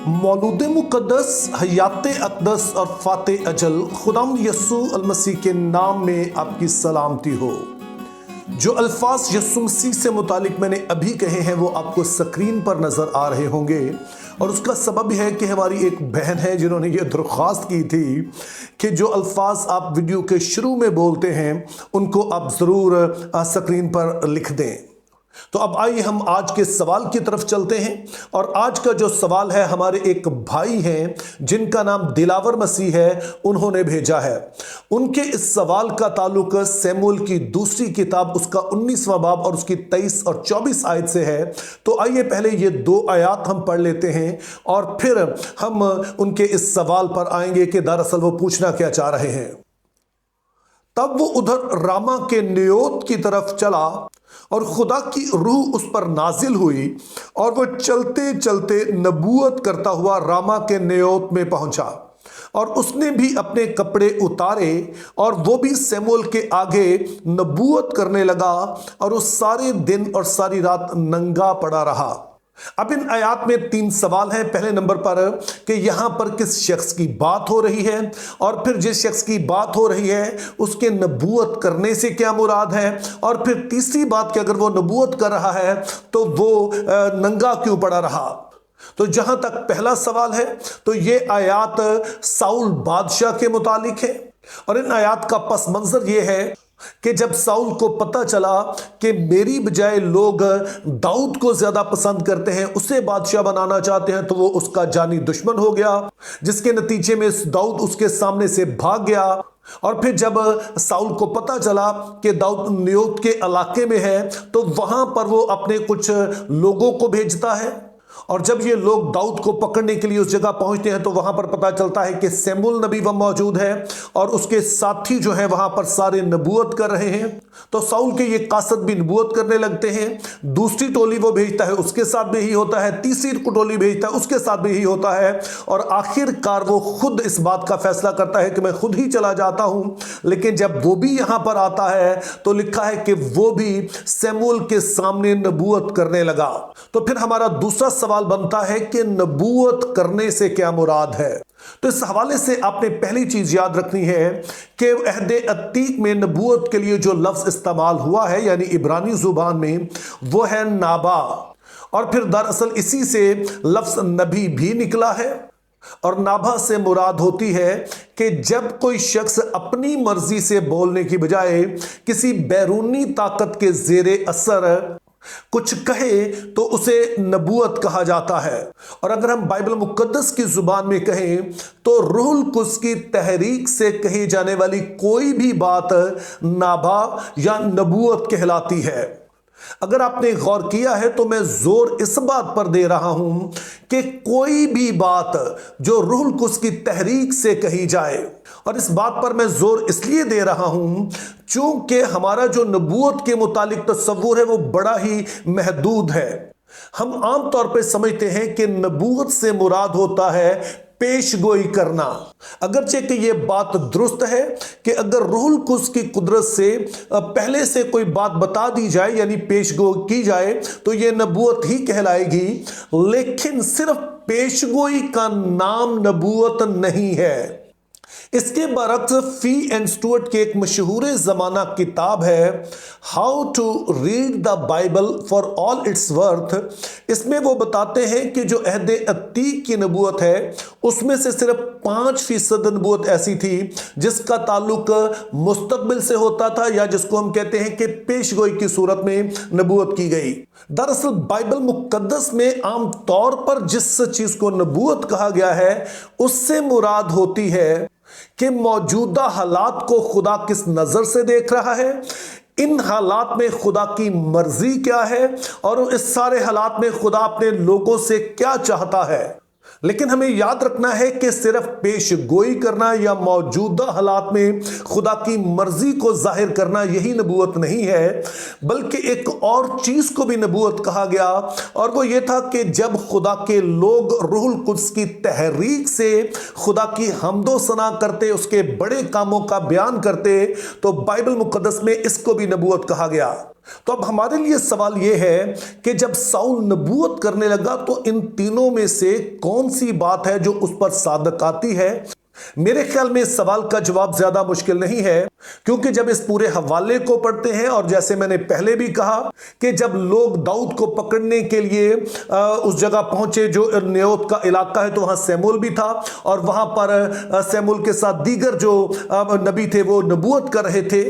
मौलूद मुक़द्दस हयात अक़दस और फ़ाते अजल खुदाम यस्सू अल-मसीह के नाम में आपकी सलामती हो। जो अल्फाज यस्सू मसीह से मुतालिक मैंने अभी कहे हैं वो आपको स्क्रीन पर नज़र आ रहे होंगे, और उसका सबब है कि हमारी एक बहन है जिन्होंने ये दरख्वास्त की थी कि जो अल्फाज आप वीडियो के शुरू में बोलते हैं उनको आप ज़रूर स्क्रीन पर लिख दें। तो अब आइए हम आज के सवाल की तरफ चलते हैं। और आज का जो सवाल है हमारे एक भाई हैं जिनका नाम दिलावर मसीह है, उन्होंने भेजा है। उनके इस सवाल का ताल्लुक शमूएल की दूसरी किताब उसका 19वां बाब और उसकी 23 और 24 आयत से है। तो आइए पहले ये 2 आयत हम पढ़ लेते हैं और फिर हम उनके इस सवाल पर आएंगे कि दरअसल वो पूछना क्या चाह रहे हैं। तब वो उधर रामा के नयोत की तरफ चला और खुदा की रूह उस पर नाजिल हुई और वो चलते चलते नबूवत करता हुआ रामा के नयोत में पहुंचा, और उसने भी अपने कपड़े उतारे और वो भी शमूएल के आगे नबूवत करने लगा, और उस सारे दिन और सारी रात नंगा पड़ा रहा। अब इन आयात में 3 सवाल हैं। पहले नंबर पर कि यहां पर किस शख्स की बात हो रही है, और फिर जिस शख्स की बात हो रही है उसके नबूवत करने से क्या मुराद है, और फिर तीसरी बात कि अगर वो नबूवत कर रहा है तो वो नंगा क्यों पड़ा रहा। तो जहां तक पहला सवाल है तो ये आयात साउल बादशाह के मुतालिक है, और इन आयात का पस मंजर ये है कि जब साउल को पता चला कि मेरी बजाय लोग दाऊद को ज्यादा पसंद करते हैं, उसे बादशाह बनाना चाहते हैं, तो वो उसका जानी दुश्मन हो गया, जिसके नतीजे में दाऊद उसके सामने से भाग गया। और फिर जब साउल को पता चला कि दाऊद नयोत के इलाके में है तो वहां पर वो अपने कुछ लोगों को भेजता है, और जब ये लोग दाऊद को पकड़ने के लिए उस जगह पहुंचते हैं तो वहां पर पता चलता है कि शमूएल नबी वहां मौजूद है और उसके साथी जो हैं वहां पर सारे नबूवत कर रहे हैं। तो साउल के ये कासद भी नबूवत करने लगते हैं। दूसरी टोली वो भेजता है, उसके साथ भी यही होता है। तीसरी टोली भेजता है, उसके साथ भी यही होता है। और आखिरकार वो खुद इस बात का फैसला करता है कि मैं खुद ही चला जाता हूं। लेकिन जब वो भी यहां पर आता है तो लिखा है कि वो भी शमूएल के सामने नबूवत करने लगा। तो फिर हमारा दूसरा सवाल बनता है कि नबूवत करने से क्या मुराद है। तो इस हवाले से आपने पहली चीज याद रखनी है कि अहदे अतीक में नबूवत के लिए जो लफ्ज इस्तेमाल हुआ है यानी इब्रानी जुबान में वो है नाबा, और फिर दरअसल इसी से लफ्ज नबी भी निकला है। और नाभा से मुराद होती है कि जब कोई शख्स अपनी मर्जी से बोलने की बजाय किसी बैरूनी ताकत के जेरे असर कुछ कहे तो उसे नबूवत कहा जाता है। और अगर हम बाइबल मुकद्दस की जुबान में कहें तो रूहुल कुद्स की तहरीक से कही जाने वाली कोई भी बात नाबा या नबूवत कहलाती है। अगर आपने गौर किया है तो मैं जोर इस बात पर दे रहा हूं कि कोई भी बात जो रूहुल कुद्स की तहरीक से कही जाए, और इस बात पर मैं जोर इसलिए दे रहा हूं चूंकि हमारा जो नबूवत के मुतालिक तस्वुर है वो बड़ा ही महदूद है। हम आम तौर पर समझते हैं कि नबूवत से मुराद होता है पेशगोई करना। अगरचे कि यह बात दुरुस्त है कि अगर रूहुल कुद्स की कुदरत से पहले से कोई बात बता दी जाए यानी पेशगोई की जाए तो यह नबूवत ही कहलाएगी, लेकिन सिर्फ पेशगोई का नाम नबूवत नहीं है। इसके बरक्स फी एंड स्टुअर्ट की एक मशहूर ज़माना किताब है how to read the Bible for all its worth. इसमें वो बताते हैं कि जो अहदे अतीक की नबूवत है उसमें से सिर्फ 5% नबूवत ऐसी थी जिसका ताल्लुक मुस्तकबिल से होता था, या जिसको हम कहते हैं कि पेशगोई की सूरत में नबूवत की गई। दरअसल बाइबल मुकद्दस में आम तौर पर जिस चीज को नबूवत कहा गया है उससे मुराद होती है कि मौजूदा हालात को खुदा किस नजर से देख रहा है, इन हालात में खुदा की मर्जी क्या है, और इस सारे हालात में खुदा अपने लोगों से क्या चाहता है। लेकिन हमें याद रखना है कि सिर्फ पेशगोई करना या मौजूदा हालात में खुदा की मर्जी को जाहिर करना यही नबूवत नहीं है, बल्कि एक और चीज को भी नबूवत कहा गया, और वो ये था कि जब खुदा के लोग रूहुल कुद्स की तहरीक से खुदा की हम्दो सना करते, उसके बड़े कामों का बयान करते, तो बाइबल मुकद्दस में इसको भी नबूवत कहा गया। तो अब हमारे लिए सवाल यह है कि जब साउल नबूवत करने लगा तो इन तीनों में से कौन सी बात है जो उस पर सादक आती है? मेरे ख्याल में इस सवाल का जवाब ज्यादा मुश्किल नहीं है, क्योंकि जब इस पूरे हवाले को पढ़ते हैं और जैसे मैंने पहले भी कहा कि जब लोग दाऊद को पकड़ने के लिए उस जगह पहुंचे जो न्योत का इलाका है, तो वहां सैमुएल भी था और वहां पर सैमुएल के साथ दीगर जो नबी थे वो नबूवत कर रहे थे,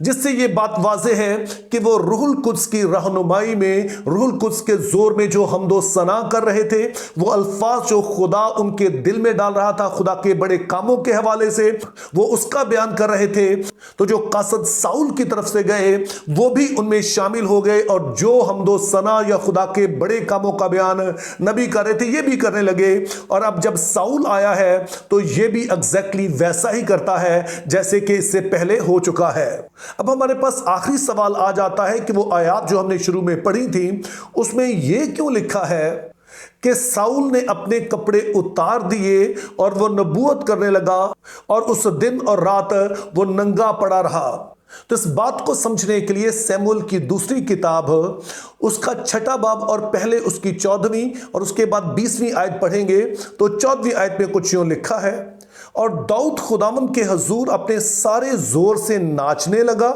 जिससे ये बात वाज़ेह है कि वो रूहुल कुद्स की रहनुमाई में, रूहुल कुद्स के जोर में जो हमदो सना कर रहे थे, वो अल्फाज जो खुदा उनके दिल में डाल रहा था खुदा के बड़े कामों के हवाले से, वो उसका बयान कर रहे थे। तो जो कासद साउल की तरफ से गए वो भी उनमें शामिल हो गए और जो हमदो सना या खुदा के बड़े कामों का बयान नबी कर रहे थे ये भी करने लगे। और अब जब साउल आया है तो ये भी एग्जैक्टली वैसा ही करता है जैसे कि इससे पहले हो चुका है। अब हमारे पास आखिरी सवाल आ जाता है कि वो आयत जो हमने शुरू में पढ़ी थी उसमें यह क्यों लिखा है कि साउल ने अपने कपड़े उतार दिए और वो नबूवत करने लगा और उस दिन और रात वो नंगा पड़ा रहा। तो इस बात को समझने के लिए सैमुएल की दूसरी किताब उसका 6वां बाब और पहले उसकी 14वीं और उसके बाद 20वीं आयत पढ़ेंगे। तो 14वीं आयत में कुछ यूं लिखा है, और दाऊद खुदावंद के हजूर अपने सारे जोर से नाचने लगा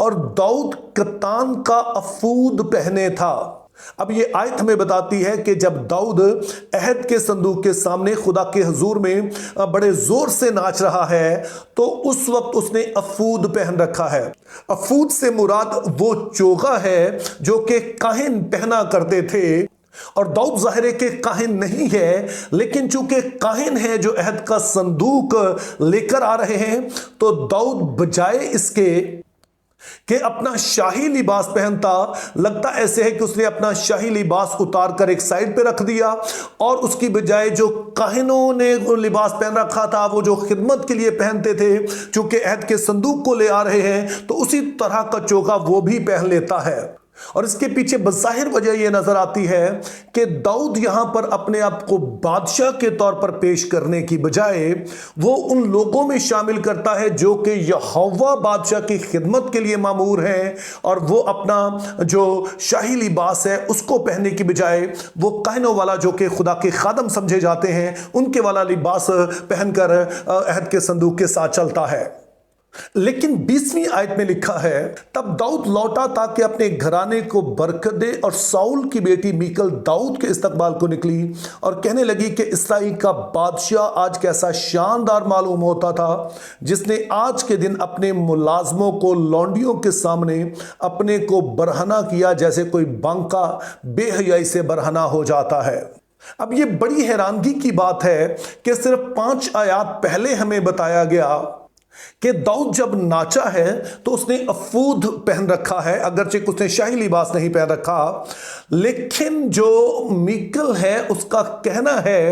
और दाऊद कतान का अफूद पहने था। अब ये आयत हमें बताती है कि जब दाऊद अहद के संदूक के सामने खुदा के हजूर में बड़े जोर से नाच रहा है तो उस वक्त उसने अफूद पहन रखा है। अफूद से मुराद वो चोगा है जो कि काहिन पहना करते थे, और दाऊद ज़ाहिर के काहिन नहीं है, लेकिन चूंकि काहिन है जो अहद का संदूक लेकर आ रहे हैं, तो दाऊद बजाय इसके कि अपना शाही लिबास पहनता, लगता ऐसे है कि उसने अपना शाही लिबास उतार कर एक साइड पे रख दिया और उसकी बजाय जो काहिनों ने लिबास पहन रखा था, वो जो खिदमत के लिए पहनते थे, चूंकि अहद के संदूक को ले आ रहे हैं, तो उसी तरह का चोगा वो भी पहन लेता है। और इसके पीछे बज़ाहिर वजह यह नजर आती है कि दाऊद यहां पर अपने आप को बादशाह के तौर पर पेश करने की बजाय वो उन लोगों में शामिल करता है जो कि यहोवा बादशाह की खिदमत के लिए मामूर हैं, और वो अपना जो शाही लिबास है उसको पहनने की बजाय वो काहिनों वाला जो कि खुदा के खादम समझे जाते हैं उनके वाला लिबास पहनकर अहद के संदूक के साथ चलता है। लेकिन 20वीं आयत में लिखा है, तब दाऊद लौटा ताकि अपने घराने को बरकत दे, और साउल की बेटी मीकल दाऊद के इस्तकबाल को निकली और कहने लगी कि इसराइल का बादशाह आज कैसा शानदार मालूम होता था, जिसने आज के दिन अपने मुलाजमों को लौंडियों के सामने अपने को बरहना किया, जैसे कोई बांका बेहयाई से बरहना हो जाता है। अब ये बड़ी हैरानगी की बात है कि सिर्फ 5 आयत पहले हमें बताया गया कि दाऊद जब नाचा है तो उसने अफूद पहन रखा है, अगरचे उसने शाही लिबास नहीं पहन रखा, लेकिन जो मीकल है उसका कहना है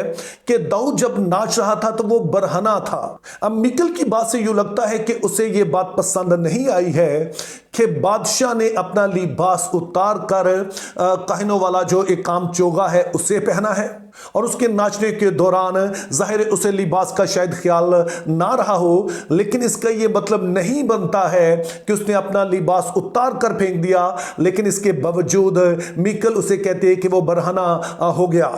कि दाऊद जब नाच रहा था तो वो बरहना था। अब मीकल की बात से यूं लगता है कि उसे ये बात पसंद नहीं आई है कि बादशाह ने अपना लिबास उतार कर काहिनों वाला जो एक काम चोगा है उसे पहना है, और उसके नाचने के दौरान जाहिर उसे लिबास का शायद ख्याल ना रहा हो, लेकिन इसका ये मतलब नहीं बनता है कि उसने अपना लिबास उतार कर फेंक दिया। लेकिन इसके बावजूद मीकल उसे कहते हैं कि वो बरहना हो गया।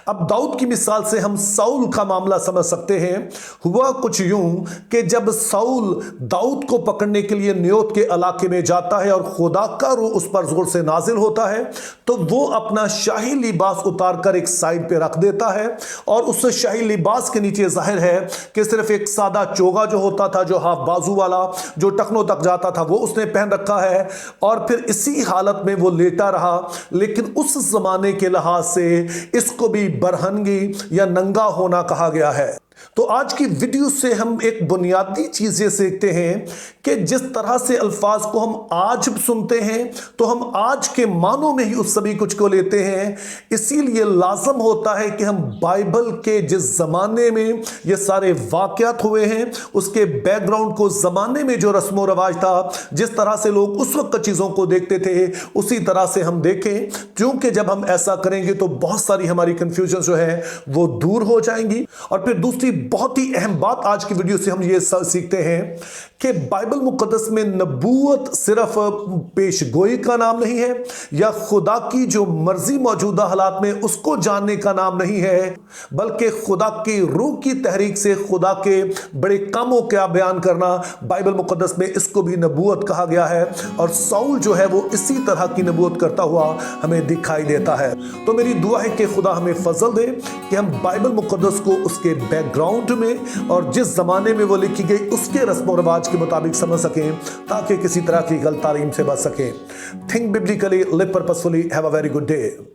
अब दाऊद की मिसाल से हम साउल का मामला समझ सकते हैं। हुआ कुछ यूं कि जब साउल दाऊद को पकड़ने के लिए न्योत के इलाके में जाता है और खुदा का रूह उस पर जोर से नाजिल होता है, तो वो अपना शाही लिबास उतार कर एक साइड पे रख देता है, और उस शाही लिबास के नीचे जाहिर है कि सिर्फ एक सादा चोगा जो होता था, जो हाफ बाजू वाला, जो टखनों तक जाता था, वो उसने पहन रखा है, और फिर इसी हालत में वो लेटा रहा। लेकिन उस जमाने के लिहाज से इसको भी बरहनगी या नंगा होना कहा गया है। तो आज की वीडियो से हम एक बुनियादी चीज ये सीखते हैं कि जिस तरह से अल्फाज को हम आज सुनते हैं तो हम आज के मानों में ही उस सभी कुछ को लेते हैं। इसीलिए लाजम होता है कि हम बाइबल के जिस जमाने में ये सारे वाकयात हुए हैं उसके बैकग्राउंड को, जमाने में जो रस्म रवाज था, जिस तरह से लोग उस वक्त चीजों को देखते थे, उसी तरह से हम देखें, क्योंकि जब हम ऐसा करेंगे तो बहुत सारी हमारी कंफ्यूजन जो है वो दूर हो जाएंगी। और फिर दूसरी बहुत ही अहम बात आज की वीडियो से हम ये सीखते हैं कि बाइबल मुकद्दस में नबूवत सिर्फ पेशगोई का नाम नहीं है या खुदा की जो मर्जी मौजूदा हालात में उसको जानने का नाम नहीं है, बल्कि खुदा की रूह की तहरीक से खुदा के बड़े कामों का बयान करना, बाइबल मुकद्दस में इसको भी नबूवत कहा गया है। और साउल जो है वो इसी तरह की नबूवत करता हुआ हमें दिखाई देता है। तो मेरी दुआ है कि खुदा हमें फजल दे कि हम बाइबल मुकद्दस को उसके बैकग्राउंड में और जिस जमाने में वो लिखी गई उसके रस्म और रिवाज के मुताबिक समझ सकें, ताकि किसी तरह की गलत तालीम से बच सकें। Think biblically, live purposefully, have a very good day.